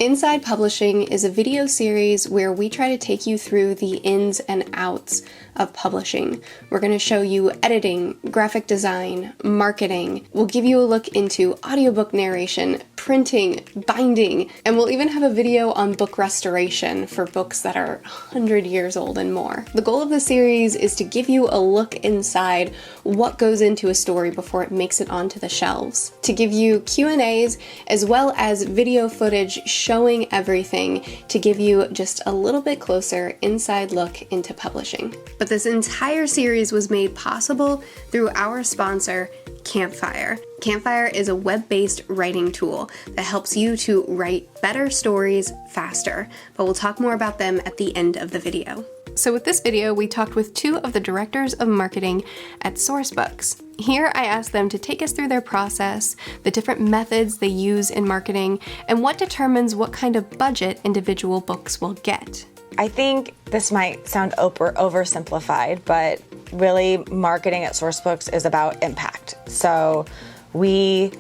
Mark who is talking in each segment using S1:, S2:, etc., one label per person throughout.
S1: Inside Publishing is a video series where we try to take you through the ins and outs of publishing. We're going to show you editing, graphic design, marketing. We'll give you a look into audiobook narration, printing, binding, and we'll even have a video on book restoration for books that are 100 years old and more. The goal of the series is to give you a look inside what goes into a story before it makes it onto the shelves, to give you Q&As as well as video footage showing everything to give you just a little bit closer inside look into publishing. But this entire series was made possible through our sponsor, Campfire. Campfire is a web-based writing tool that helps you to write better stories faster, but we'll talk more about them at the end of the video. So with this video, we talked with two of the directors of marketing at Sourcebooks. Here I asked them to take us through their process, the different methods they use in marketing, and what determines what kind of budget individual books will get.
S2: I think this might sound oversimplified, but really marketing at Sourcebooks is about impact. So we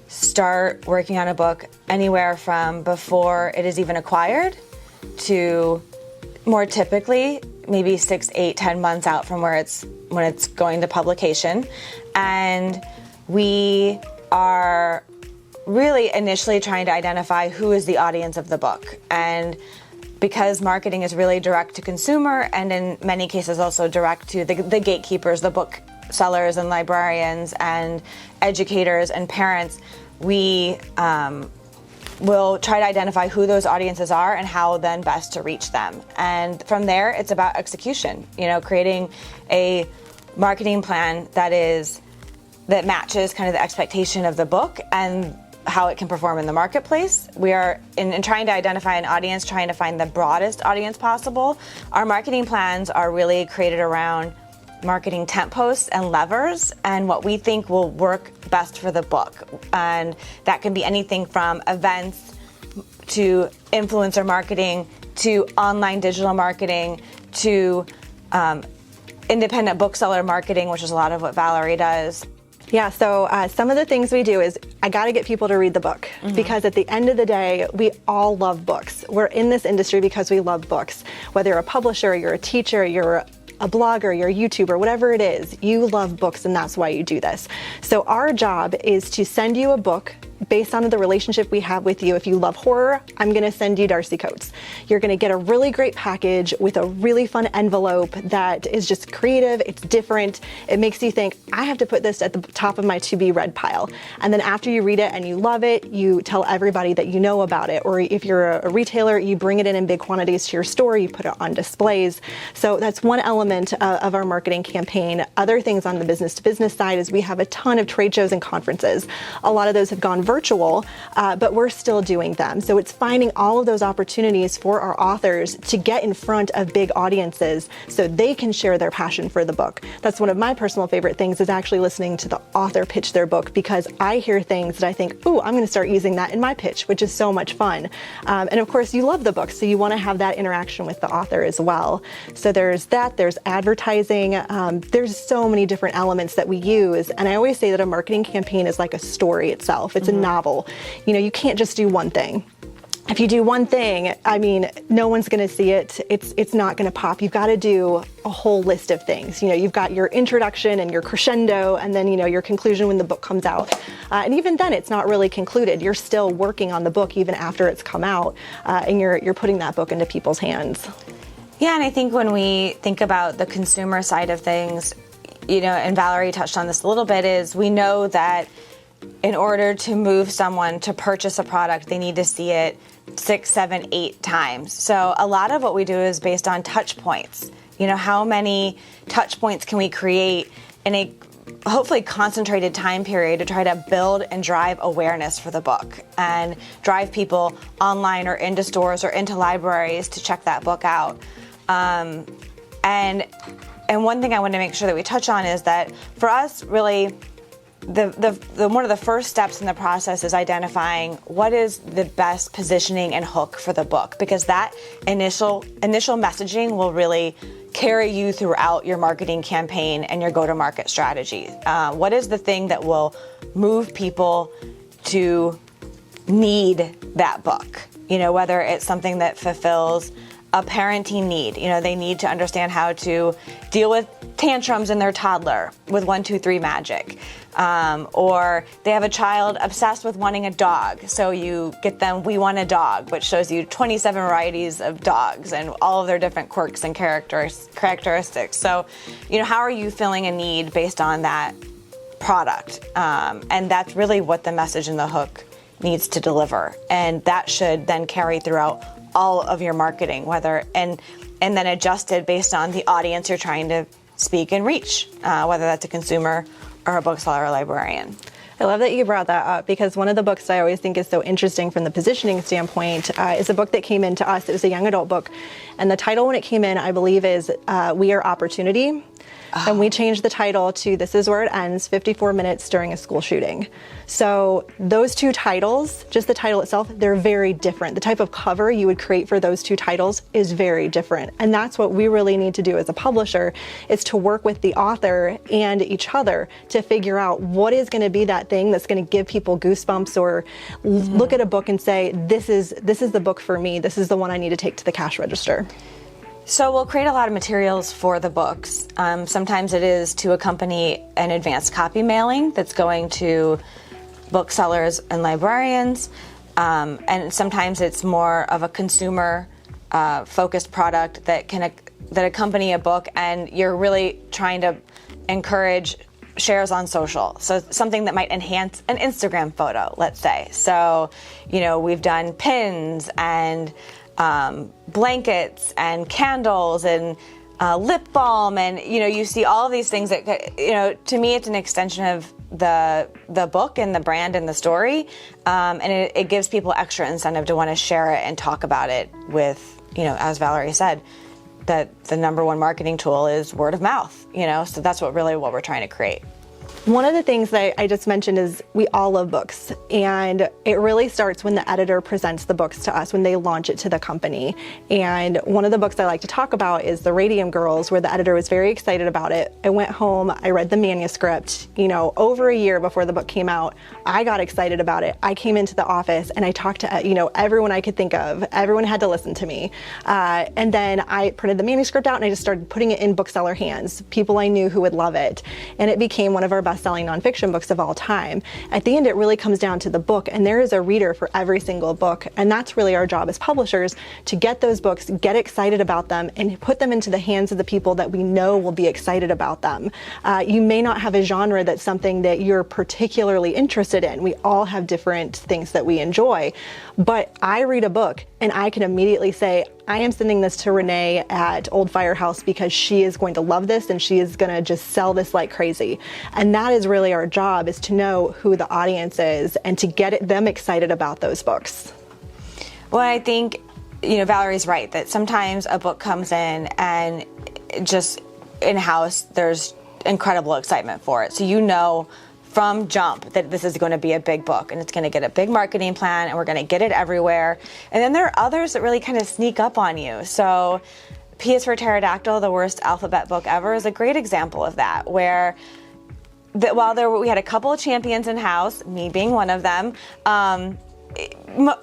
S2: start working on a book anywhere from before it is even acquired to more typically maybe 6, 8, 10 months out from when it's going to publication. And we are really initially trying to identify who is the audience of the book. And because marketing is really direct to consumer and in many cases also direct to the gatekeepers, the book sellers and librarians and educators and parents, we will try to identify who those audiences are and how then best to reach them. And from there, it's about execution, creating a marketing plan that matches kind of the expectation of the book and how it can perform in the marketplace. We are in trying to identify an audience, trying to find the broadest audience possible. Our marketing plans are really created around marketing tent posts and levers and what we think will work best for the book. And that can be anything from events to influencer marketing to online digital marketing to independent bookseller marketing, which is a lot of what Valerie does.
S3: Yeah, so some of the things we do is I got to get people to read the book because at the end of the day, we all love books. We're in this industry because we love books. Whether you're a publisher, you're a teacher, you're a blogger, you're a YouTuber, whatever it is, you love books and that's why you do this. So our job is to send you a book based on the relationship we have with you. If you love horror, I'm going to send you Darcy Coates. You're going to get a really great package with a really fun envelope that is just creative, it's different, it makes you think, I have to put this at the top of my to-be read pile. And then after you read it and you love it, you tell everybody that you know about it. Or if you're a retailer, you bring it in big quantities to your store, you put it on displays. So that's one element of our marketing campaign. Other things on the business-to-business side is we have a ton of trade shows and conferences. A lot of those have gone virtual, but we're still doing them. So it's finding all of those opportunities for our authors to get in front of big audiences so they can share their passion for the book. That's one of my personal favorite things is actually listening to the author pitch their book because I hear things that I think, ooh, I'm going to start using that in my pitch, which is so much fun. And of course, you love the book, so you want to have that interaction with the author as well. So there's that, there's advertising, there's so many different elements that we use. And I always say that a marketing campaign is like a story itself. It's a novel. You can't just do one thing. If you do one thing, no one's going to see it. It's not going to pop. You've got to do a whole list of things. You've got your introduction and your crescendo and then, your conclusion when the book comes out. And even then it's not really concluded. You're still working on the book even after it's come out and you're putting that book into people's hands.
S2: Yeah, and I think when we think about the consumer side of things, and Valerie touched on this a little bit, is we know that in order to move someone to purchase a product, they need to see it 6, 7, 8 times. So a lot of what we do is based on touch points. How many touch points can we create in a hopefully concentrated time period to try to build and drive awareness for the book and drive people online or into stores or into libraries to check that book out. And one thing I want to make sure that we touch on is that for us, really, the one of the first steps in the process is identifying what is the best positioning and hook for the book, because that initial messaging will really carry you throughout your marketing campaign and your go-to-market strategy. What is the thing that will move people to need that book? whether it's something that fulfills a parenting need. They need to understand how to deal with tantrums in their toddler with 1, 2, 3 magic. Or they have a child obsessed with wanting a dog. So you get them We Want a Dog, which shows you 27 varieties of dogs and all of their different quirks and characteristics. So, how are you filling a need based on that product? And that's really what the message in the hook needs to deliver. And that should then carry throughout all of your marketing, and then adjusted based on the audience you're trying to speak and reach, whether that's a consumer or a bookseller or librarian.
S3: I love that you brought that up, because one of the books I always think is so interesting from the positioning standpoint is a book that came into us. It was a young adult book, and the title when it came in, I believe, is We Are Opportunity. And we changed the title to This Is Where It Ends, 54 Minutes During a School Shooting. So those two titles, just the title itself, they're very different. The type of cover you would create for those two titles is very different. And that's what we really need to do as a publisher, is to work with the author and each other to figure out what is going to be that thing that's going to give people goosebumps, or look at a book and say, this is the book for me. This is the one I need to take to the cash register.
S2: So we'll create a lot of materials for the books. Sometimes it is to accompany an advanced copy mailing that's going to booksellers and librarians. And sometimes it's more of a consumer focused product that accompany a book, and you're really trying to encourage shares on social. So something that might enhance an Instagram photo, let's say. So, we've done pins and blankets and candles and lip balm, and you see all of these things that to me it's an extension of the book and the brand and the story, and it gives people extra incentive to want to share it and talk about it with, as Valerie said, that the number one marketing tool is word of mouth. So that's what we're trying to create.
S3: One of the things that I just mentioned is we all love books, and it really starts when the editor presents the books to us, when they launch it to the company. And one of the books I like to talk about is The Radium Girls, where the editor was very excited about it. I went home, I read the manuscript, over a year before the book came out. I got excited about it. I came into the office and I talked to, everyone I could think of. Everyone had to listen to me. And then I printed the manuscript out and I just started putting it in bookseller hands, people I knew who would love it. And it became one of our best-selling nonfiction books of all time. At the end, it really comes down to the book, and there is a reader for every single book, and that's really our job as publishers, to get those books, get excited about them, and put them into the hands of the people that we know will be excited about them. You may not have a genre that's something that you're particularly interested in. We all have different things that we enjoy, but I read a book and I can immediately say, I am sending this to Renee at Old Firehouse because she is going to love this and she is going to just sell this like crazy. And that is really our job, is to know who the audience is and to get them excited about those books.
S2: Well, I think, Valerie's right that sometimes a book comes in and just in-house there's incredible excitement for it. So from jump that this is going to be a big book and it's going to get a big marketing plan and we're going to get it everywhere. And then there are others that really kind of sneak up on you. So P is for Pterodactyl, the worst alphabet book ever, is a great example of that, where we had a couple of champions in-house, me being one of them, by and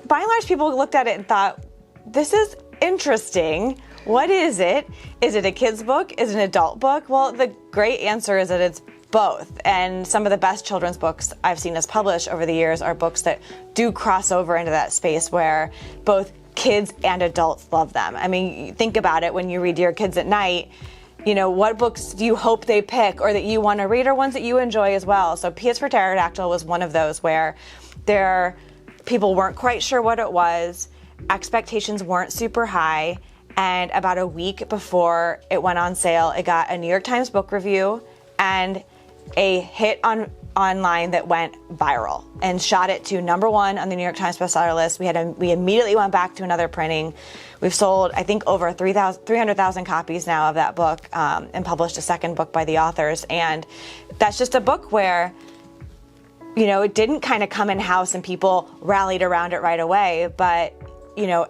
S2: large people looked at it and thought, this is interesting. What is it? Is it a kid's book? Is it an adult book? Well, the great answer is that it's both. And some of the best children's books I've seen us publish over the years are books that do cross over into that space where both kids and adults love them. I mean, think about it when you read to your kids at night. What books do you hope they pick or that you want to read, or ones that you enjoy as well? So P is for Pterodactyl was one of those where people weren't quite sure what it was, expectations weren't super high, and about a week before it went on sale, it got a New York Times book review and a hit online that went viral and shot it to number one on the New York Times bestseller list. We immediately went back to another printing. We've sold, I think, over 300,000 copies now of that book, and published a second book by the authors. And that's just a book where, it didn't kind of come in-house and people rallied around it right away, but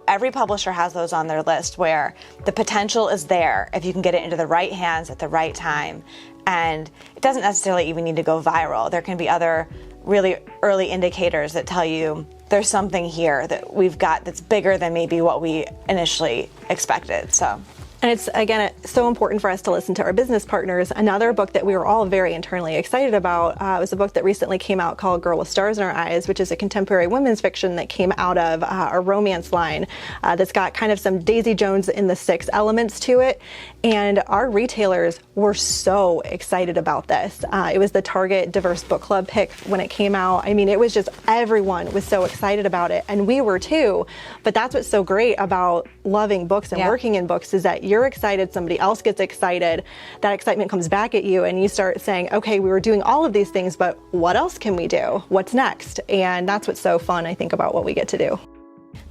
S2: every publisher has those on their list where the potential is there if you can get it into the right hands at the right time. And it doesn't necessarily even need to go viral. There can be other really early indicators that tell you there's something here that we've got that's bigger than maybe what we initially expected. So.
S3: And it's, again, it's so important for us to listen to our business partners. Another book that we were all very internally excited about was a book that recently came out called Girl with Stars in Our Eyes, which is a contemporary women's fiction that came out of our romance line that's got kind of some Daisy Jones in the Six elements to it. And our retailers were so excited about this. It was the Target Diverse Book Club pick when it came out. I mean, it was just everyone was so excited about it, and we were too. But that's what's so great about loving books and working in books is that you're excited, somebody else gets excited, that excitement comes back at you, and you start saying, okay, we were doing all of these things, but what else can we do? What's next? And that's what's so fun, I think, about what we get to do.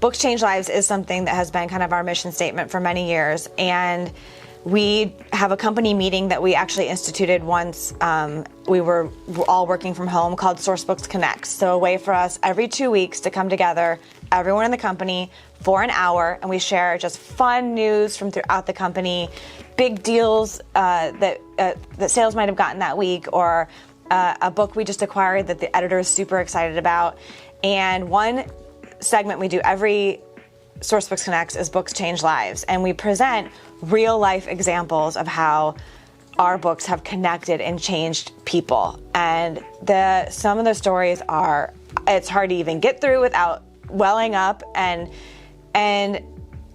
S2: Books Change Lives is something that has been kind of our mission statement for many years, and we have a company meeting that we actually instituted once we were all working from home called Sourcebooks Connects. So a way for us every 2 weeks to come together, everyone in the company, for an hour, and we share just fun news from throughout the company, big deals that sales might have gotten that week, or a book we just acquired that the editor is super excited about. And one segment we do every Sourcebooks Connects is Books Change Lives, and we present real life examples of how our books have connected and changed people. And some of the stories it's hard to even get through without welling up, and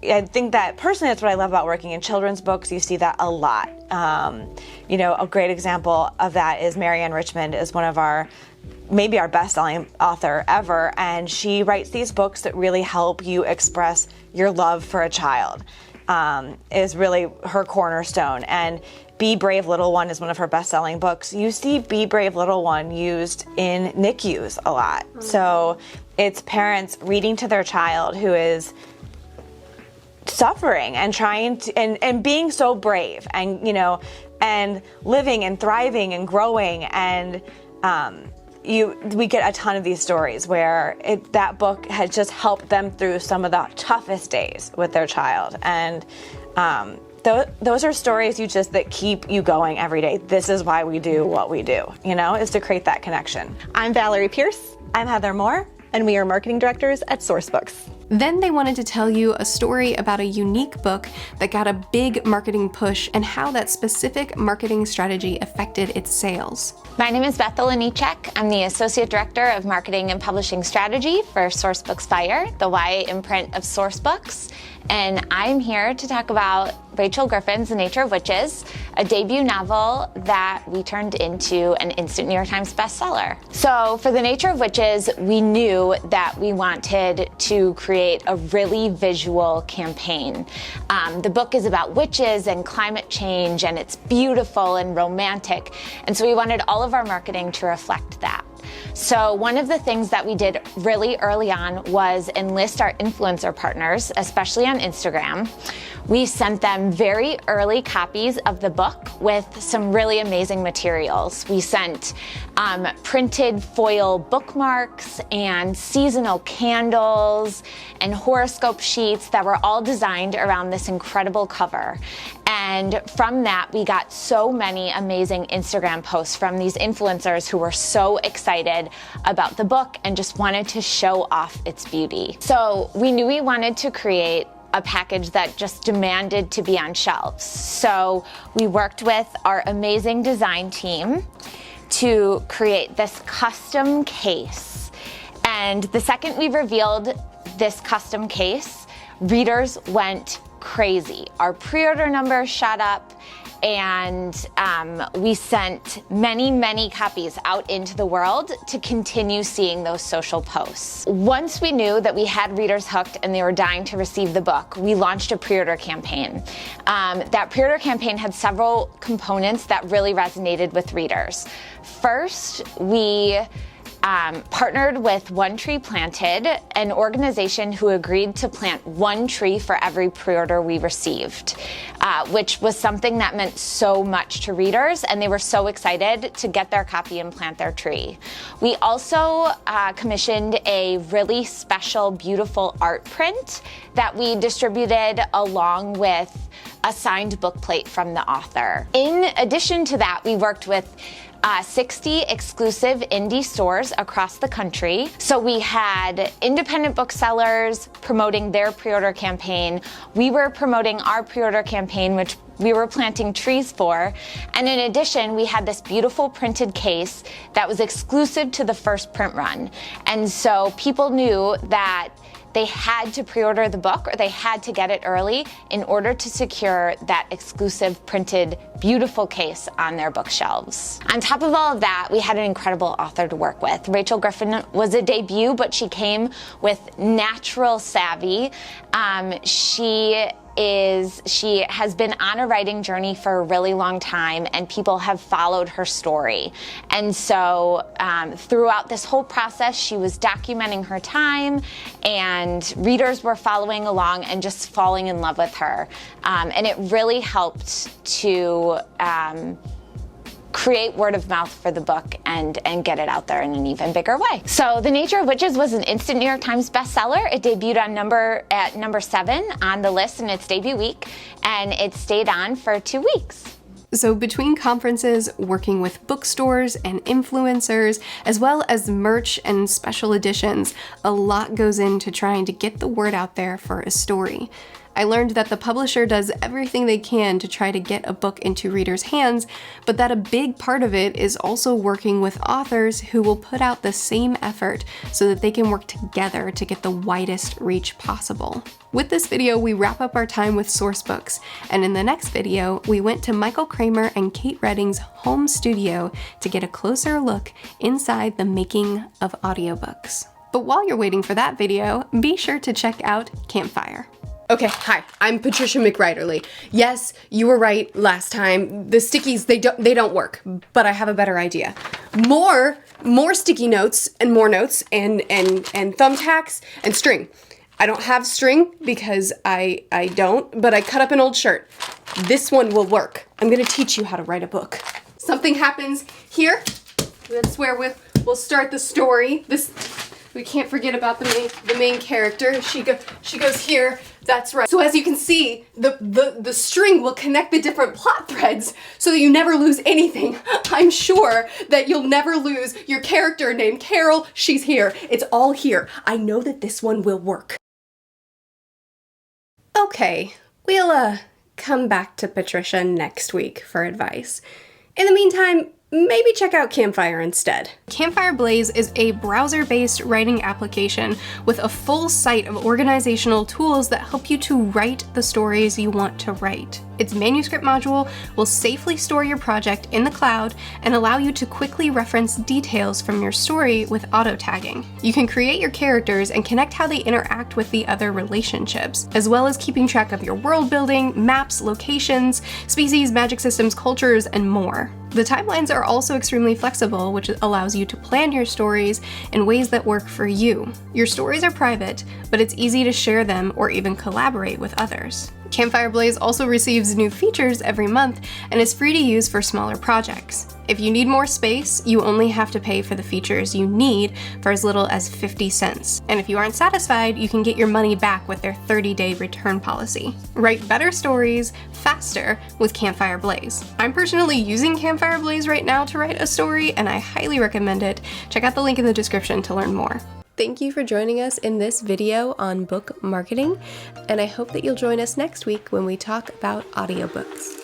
S2: I think that personally that's what I love about working in children's books. You see that a lot. A great example of that is Marianne Richmond is one of maybe our best-selling author ever, and she writes these books that really help you express your love for a child. Is really her cornerstone. And Be Brave Little One is one of her best-selling books. You see Be Brave Little One used in NICUs a lot. Mm-hmm. So it's parents reading to their child who is suffering and trying to and being so brave and and living and thriving and growing, and we get a ton of these stories where that book has just helped them through some of the toughest days with their child. And those are stories that keep you going every day. This is why we do what we do, is to create that connection.
S3: I'm Valerie Pierce.
S2: I'm Heather Moore.
S3: And we are marketing directors at Sourcebooks.
S1: Then they wanted to tell you a story about a unique book that got a big marketing push and how that specific marketing strategy affected its sales.
S4: My name is Beth Olenichek. I'm the Associate Director of Marketing and Publishing Strategy for Sourcebooks Fire, the YA imprint of Sourcebooks. And I'm here to talk about Rachel Griffin's The Nature of Witches, a debut novel that we turned into an instant New York Times bestseller. So for The Nature of Witches, we knew that we wanted to create a really visual campaign. The book is about witches and climate change, and it's beautiful and romantic. And so we wanted all of our marketing to reflect that. So one of the things that we did really early on was enlist our influencer partners, especially on Instagram. We sent them very early copies of the book with some really amazing materials. We sent printed foil bookmarks and seasonal candles and horoscope sheets that were all designed around this incredible cover. And from that, we got so many amazing Instagram posts from these influencers who were so excited about the book and just wanted to show off its beauty. So we knew we wanted to create a package that just demanded to be on shelves. So we worked with our amazing design team to create this custom case. And the second we revealed this custom case, readers went crazy. Our pre-order numbers shot up, and we sent many copies out into the world to continue seeing those social posts. Once we knew that we had readers hooked and they were dying to receive the book, we launched a pre-order campaign. That pre-order campaign had several components that really resonated with readers. First, we partnered with One Tree Planted, an organization who agreed to plant one tree for every pre-order we received, which was something that meant so much to readers, and they were so excited to get their copy and plant their tree. We also commissioned a really special, beautiful art print that we distributed along with a signed bookplate from the author. In addition to that, we worked with 60 exclusive indie stores across the country. So we had independent booksellers promoting their pre-order campaign. We were promoting our pre-order campaign, which we were planting trees for. And in addition, we had this beautiful printed case that was exclusive to the first print run. And so people knew that they had to pre-order the book or they had to get it early in order to secure that exclusive printed beautiful case on their bookshelves. On top of all of that, we had an incredible author to work with. Rachel Griffin was a debut, but she came with natural savvy. She has been on a writing journey for a really long time, and people have followed her story. And so throughout this whole process, she was documenting her time, and readers were following along and just falling in love with her. And it really helped to create word of mouth for the book and get it out there in an even bigger way. So The Nature of Witches was an instant New York Times bestseller. It debuted at number 7 on the list in its debut week, and it stayed on for 2 weeks.
S1: So between conferences, working with bookstores and influencers, as well as merch and special editions, a lot goes into trying to get the word out there for a story. I learned that the publisher does everything they can to try to get a book into readers' hands, but that a big part of it is also working with authors who will put out the same effort so that they can work together to get the widest reach possible. With this video, we wrap up our time with Sourcebooks, and in the next video, we went to Michael Kramer and Kate Redding's home studio to get a closer look inside the making of audiobooks. But while you're waiting for that video, be sure to check out Campfire. Okay, hi, I'm Patricia McRiderly. Yes, you were right last time. The stickies, they don't work, but I have a better idea. More sticky notes and more notes and thumbtacks and string. I don't have string because I don't, but I cut up an old shirt. This one will work. I'm gonna teach you how to write a book. Something happens here. That's where we'll start the story. We can't forget about the main character. She goes here. That's right. So as you can see, the string will connect the different plot threads so that you never lose anything. I'm sure that you'll never lose your character named Carol. She's here. It's all here. I know that this one will work. Okay, we'll come back to Patricia next week for advice. In the meantime, maybe check out Campfire instead. Campfire Blaze is a browser-based writing application with a full site of organizational tools that help you to write the stories you want to write. Its manuscript module will safely store your project in the cloud and allow you to quickly reference details from your story with auto-tagging. You can create your characters and connect how they interact with the other relationships, as well as keeping track of your world building, maps, locations, species, magic systems, cultures, and more. The timelines are also extremely flexible, which allows you to plan your stories in ways that work for you. Your stories are private, but it's easy to share them or even collaborate with others. Campfire Blaze also receives new features every month and is free to use for smaller projects. If you need more space, you only have to pay for the features you need for as little as 50 cents. And if you aren't satisfied, you can get your money back with their 30-day return policy. Write better stories faster with Campfire Blaze. I'm personally using Campfire Blaze right now to write a story, and I highly recommend it. Check out the link in the description to learn more. Thank you for joining us in this video on book marketing, and I hope that you'll join us next week when we talk about audiobooks.